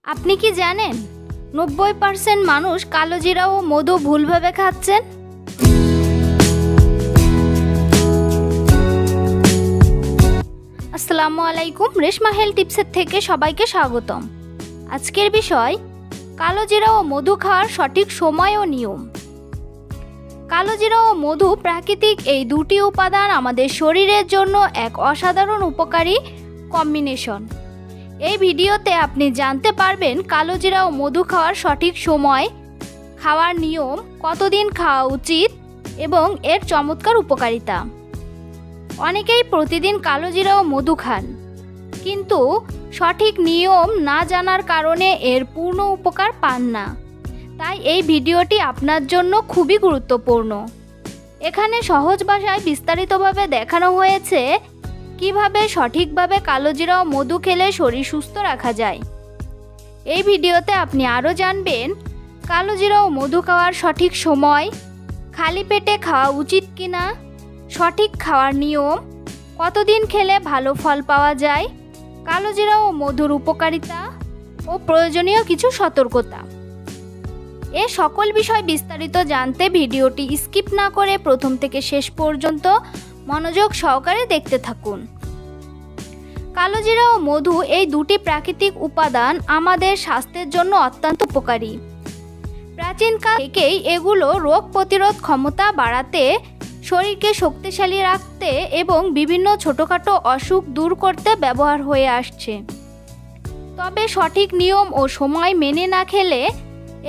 আপনি কি জানেন 90% মানুষ কালো জিরা ও মধু ভুলভাবে খাচ্ছেন? আসসালামু আলাইকুম, রেশমা হেলথ টিপসের থেকে সবাইকে স্বাগতম। আজকের বিষয় কালো জিরা ও মধু খাওয়ার সঠিক সময় ও নিয়ম। কালো জিরা ও মধু প্রাকৃতিক এই দুটি উপাদান আমাদের শরীরের জন্য এক অসাধারণ উপকারী কম্বিনেশন। এই ভিডিওতে আপনি জানতে পারবেন কালো জিরা ও মধু খাওয়ার সঠিক সময়, খাওয়ার নিয়ম, কতদিন খাওয়া উচিত এবং এর চমৎকার উপকারিতা। অনেকেই প্রতিদিন কালো জিরা ও মধু খান, কিন্তু সঠিক নিয়ম না জানার কারণে এর পূর্ণ উপকার পান না। তাই এই ভিডিওটি আপনার জন্য খুবই গুরুত্বপূর্ণ। এখানে সহজ ভাষায় বিস্তারিতভাবে দেখানো হয়েছে কিভাবে সঠিকভাবে কালো জিরা ও মধু খেলে শরীর সুস্থ রাখা যায়। এই ভিডিওতে আপনি আরও জানবেন কালো জিরা ও মধু খাওয়ার সঠিক সময়, খালি পেটে খাওয়া উচিত কিনা, সঠিক খাওয়ার নিয়ম, কতদিন খেলে ভালো ফল পাওয়া যায়, কালো জিরা ও মধুর উপকারিতা ও প্রয়োজনীয় কিছু সতর্কতা। এ সকল বিষয় বিস্তারিত জানতে ভিডিওটি স্কিপ না করে প্রথম থেকে শেষ পর্যন্ত মনোযোগ সহকারে দেখতে থাকুন। কালো জিরা ও মধু এই দুটি প্রাকৃতিক উপাদান আমাদের স্বাস্থ্যের জন্য অত্যন্ত উপকারী। প্রাচীনকাল থেকেই এগুলো রোগ প্রতিরোধ ক্ষমতা বাড়াতে, শরীরকে শক্তিশালী রাখতে এবং বিভিন্ন ছোটোখাটো অসুখ দূর করতে ব্যবহার হয়ে আসছে। তবে সঠিক নিয়ম ও সময় মেনে না খেলে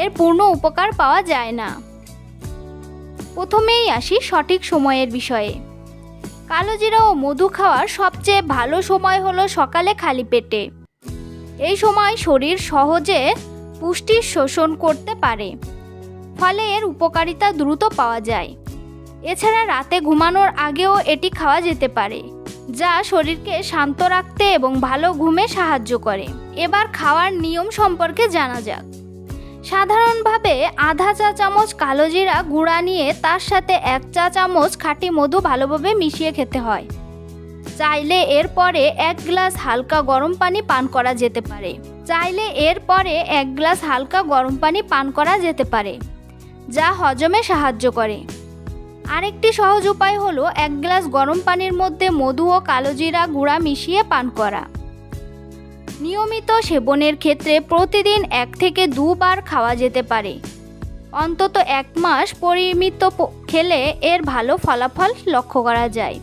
এর পূর্ণ উপকার পাওয়া যায় না। প্রথমেই আসি সঠিক সময়ের বিষয়ে। কালো জিরা ও মধু খাওয়ার সবচেয়ে ভালো সময় হলো সকালে খালি পেটে। এই সময় শরীর সহজে পুষ্টি শোষণ করতে পারে, ফলে এর উপকারিতা দ্রুত পাওয়া যায়। এছাড়া রাতে ঘুমানোর আগেও এটি খাওয়া যেতে পারে, যা শরীরকে শান্ত রাখতে এবং ভালো ঘুমে সাহায্য করে। এবার খাওয়ার নিয়ম সম্পর্কে জানা যাক। সাধারণভাবে আধা চা চামচ কালো জিরা গুঁড়া নিয়ে তার সাথে 1 চা চামচ খাঁটি মধু ভালোভাবে মিশিয়ে খেতে হয়। চাইলে এরপরে 1 গ্লাস হালকা গরম পানি পান করা যেতে পারে, যা হজমে সাহায্য করে। আরেকটি সহজ উপায় হলো 1 গ্লাস গরম পানির মধ্যে মধু ও কালো জিরা গুঁড়া মিশিয়ে পান করা। নিয়মিত সেবনের ক্ষেত্রে প্রতিদিন 1 থেকে 2 বার খাওয়া যেতে পারে। অন্তত 1 মাস পরিমিত খেলে এর ভালো ফলাফল লক্ষ্য করা যায়।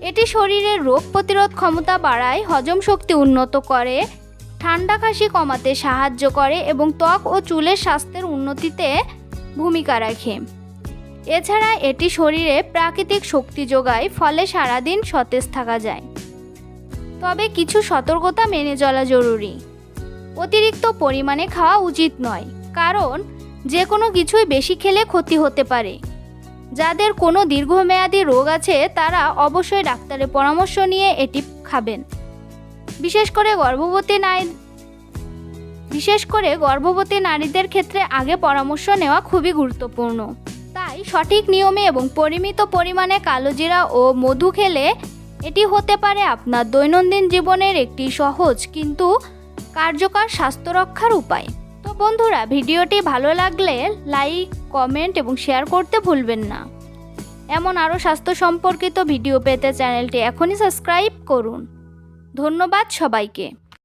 এটি শরীরের রোগ প্রতিরোধ ক্ষমতা বাড়ায়, হজম শক্তি উন্নত করে, ঠান্ডা কাশি কমাতে সাহায্য করে এবং ত্বক ও চুলের স্বাস্থ্যের উন্নতিতে ভূমিকা রাখে। এছাড়া এটি শরীরে প্রাকৃতিক শক্তি যোগায়, ফলে সারাদিন সতেজ থাকা যায়। তবে কিছু সতর্কতা মেনে চলা জরুরি। অতিরিক্ত পরিমাণে খাওয়া উচিত নয়, কারণ যে কোনো কিছুই বেশি খেলে ক্ষতি হতে পারে। যাদের কোনো দীর্ঘমেয়াদী রোগ আছে তারা অবশ্যই ডাক্তারের পরামর্শ নিয়ে এটি খাবেন। বিশেষ করে গর্ভবতী নারীদের ক্ষেত্রে আগে পরামর্শ নেওয়া খুবই গুরুত্বপূর্ণ। তাই সঠিক নিয়মে এবং পরিমিত পরিমাণে কালো জিরা ও মধু খেলে এটি হতে পারে আপনার দৈনন্দিন জীবনের একটি সহজ কিন্তু কার্যকর স্বাস্থ্য রক্ষার উপায়। তো বন্ধুরা, ভিডিওটি ভালো লাগলে লাইক, কমেন্ট এবং শেয়ার করতে ভুলবেন না। এমন আরও স্বাস্থ্য সম্পর্কিত ভিডিও পেতে চ্যানেলটি এখনই সাবস্ক্রাইব করুন। ধন্যবাদ সবাইকে।